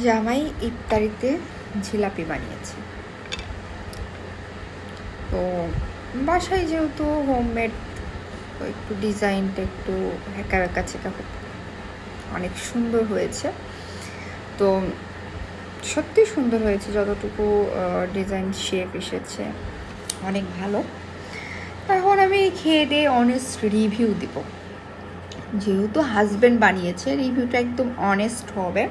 জামাই ইফতারিতে জিলাপি বানিয়েছে। তো বাসায় যেহেতু হোমমেড, তো একটু ডিজাইনটা একটু একা একা চেকা অনেক সুন্দর হয়েছে। তো সত্যি সুন্দর হয়েছে, যতটুকু ডিজাইন শেপ এসেছে অনেক ভালো। এখন আমি খেয়ে দিয়ে অনেস্ট রিভিউ দিব। যেহেতু হাজব্যান্ড বানিয়েছে, রিভিউটা একদম অনেস্ট হবে,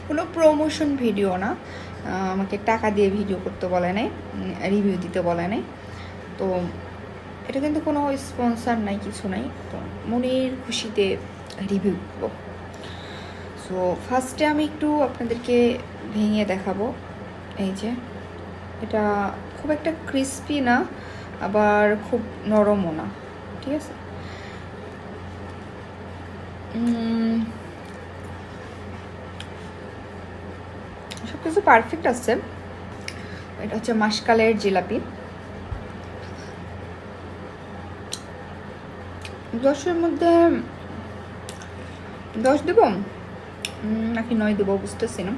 কোনো প্রমোশন ভিডিও না। আমাকে টাকা দিয়ে ভিডিও করতে বলে নাই, রিভিউ দিতে বলে নাই। তো এটা কিন্তু কোনো স্পন্সার নাই, কিছু নাই। তো মনের খুশিতে রিভিউ দেব। সো ফার্স্টে আমি একটু আপনাদেরকে ভেঙে দেখাবো। এই যে এটা খুব একটা ক্রিস্পি না, আবার খুব নরমও না, ঠিক আছে। সব কিছু পারফেক্ট আছে। এটা হচ্ছে মাসকালের জিলাপি। 10-এর মধ্যে 10 দেব নাকি 9 দেবো বুঝতেছি না।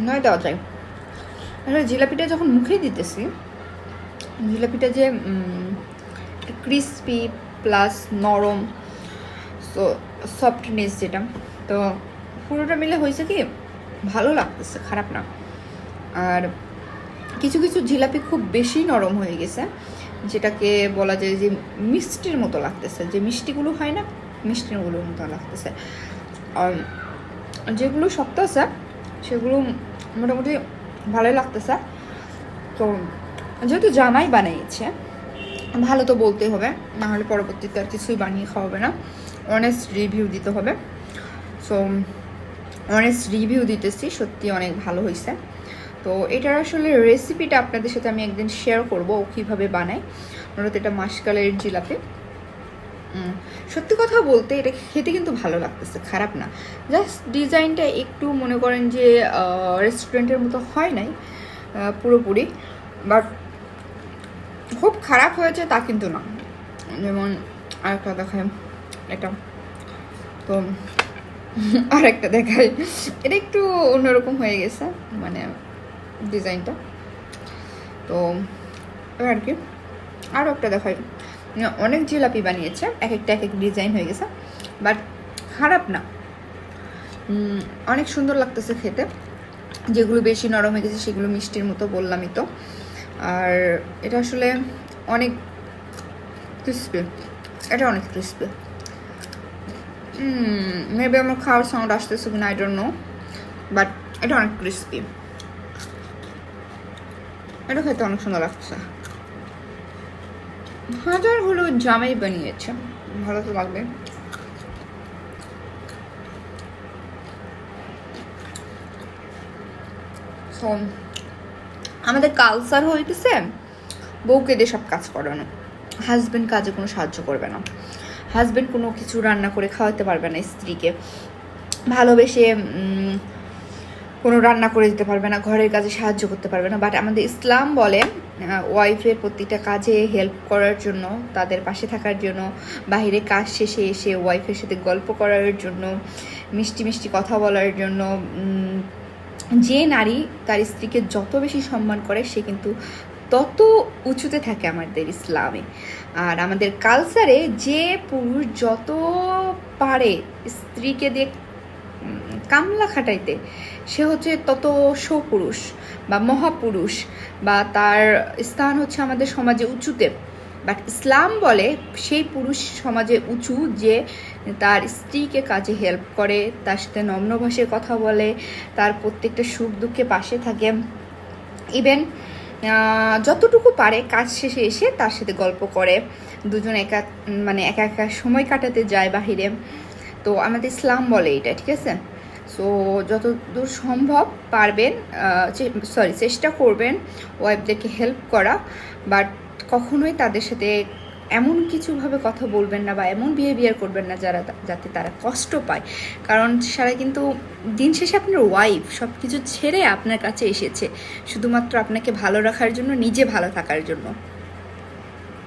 নয় দেওয়া যায়। আসলে জিলাপিটা যখন মুখে দিতেছি, জিলাপিটা যে ক্রিস্পি প্লাস নরম, সো সফটনেস যেটা, তো পুরোটা মিলে হয়েছে কি ভালো লাগতেছে, খারাপ না। আর কিছু কিছু জিলাপি খুব বেশি নরম হয়ে গেছে, যেটাকে বলা যায় যে মিষ্টির মতো লাগতেছে। যে মিষ্টিগুলো হয় না, মিষ্টিগুলোর মতো লাগতেছে। আর যেগুলো শক্ত আছে সেগুলো মোটামুটি ভালোই লাগতেছে। তো যেহেতু জামাই বানিয়েছে, ভালো তো বলতেই হবে, নাহলে পরবর্তীতে আর কিছুই বানিয়ে খাওয়াবে না। অনেস্ট রিভিউ দিতে হবে। সো অনেস্ট রিভিউ দিতেছি, সত্যি অনেক ভালো হয়েছে। তো এটার আসলে রেসিপিটা আপনাদের সাথে আমি একদিন শেয়ার করবো, ও কীভাবে বানায়। মূলত এটা মাসকালের জিলাপি। সত্যি কথা বলতে এটা খেতে কিন্তু ভালো লাগতেছে, খারাপ না। জাস্ট ডিজাইনটা একটু মনে করেন যে রেস্টুরেন্টের মতো হয় নাই পুরোপুরি, বাট খুব খারাপ হয়েছে তা কিন্তু না। যেমন আরেকটা দেখায় এটা, তো আরেকটা দেখায়, এটা একটু অন্যরকম হয়ে গেছে মানে ডিজাইনটা। তো আর কি, আরও একটা দেখাই। অনেক জিলাপি বানিয়েছে, এক একটা এক এক ডিজাইন হয়ে গেছে, বাট খারাপ না, অনেক সুন্দর লাগতেছে খেতে। যেগুলো বেশি নরম হয়ে গেছে সেগুলো মিষ্টির মতো বললামই তো। আর এটা আসলে অনেক ক্রিস্পি, এটা অনেক ক্রিস্পি। মেবি আমার খাওয়ার সাউন্ড আসতেছে কিনা আই ডোন্ট নো, বাট এটা অনেক ক্রিস্পি। এটা খেতে অনেক সুন্দর লাগছে। হাজার হলো জামাই বানিয়েছে, ভালো তো লাগবে। আমাদের কালচার হইতেছে বউকে দিয়ে সব কাজ করানো। হাজব্যান্ড কাজে কোনো সাহায্য করবে না, হাজব্যান্ড কোনো কিছু রান্না করে খাওয়াতে পারবে না স্ত্রীকে, ভালোবেসে কোনো রান্না করে দিতে পারবে না, ঘরের কাজে সাহায্য করতে পারবে না। বাট আমাদের ইসলাম বলে ওয়াইফের প্রতিটা কাজে হেল্প করার জন্য, তাদের পাশে থাকার জন্য, বাহিরে কাজ শেষে এসে ওয়াইফের সাথে গল্প করার জন্য, মিষ্টি মিষ্টি কথা বলার জন্য। যে নারী তার স্ত্রীকে যত বেশি সম্মান করে সে কিন্তু তত উঁচুতে থাকে আমাদের ইসলামে। আর আমাদের কালচারে যে পুরুষ যত পারে স্ত্রীকে দিয়ে কামলা খাটাইতে, সে হচ্ছে তত সুপুরুষ বা মহাপুরুষ, বা তার স্থান হচ্ছে আমাদের সমাজে উঁচুতে। বাট ইসলাম বলে সেই পুরুষ সমাজে উঁচু যে তার স্ত্রীকে কাজে হেল্প করে, তার সাথে নম্র ভাষায় কথা বলে, তার প্রত্যেকটা সুখ দুঃখে পাশে থাকে, ইভেন যতটুকু পারে কাজ শেষে এসে তার সাথে গল্প করে, দুজন একা একা সময় কাটাতে যায় বাহিরে। তো আমাদের ইসলাম বলে এটা, ঠিক আছে। সো যতদূর সম্ভব পারবেন, চেষ্টা করবেন ওয়াইফদেরকে হেল্প করা, বাট কখনোই তাদের সাথে এমন কিছুভাবে কথা বলবেন না বা এমন বিহেভিয়ার করবেন না যাতে তারা কষ্ট পায়। কারণ সারা কিন্তু দিন শেষে আপনার ওয়াইফ সব কিছু ছেড়ে আপনার কাছে এসেছে শুধুমাত্র আপনাকে ভালো রাখার জন্য, নিজে ভালো থাকার জন্য।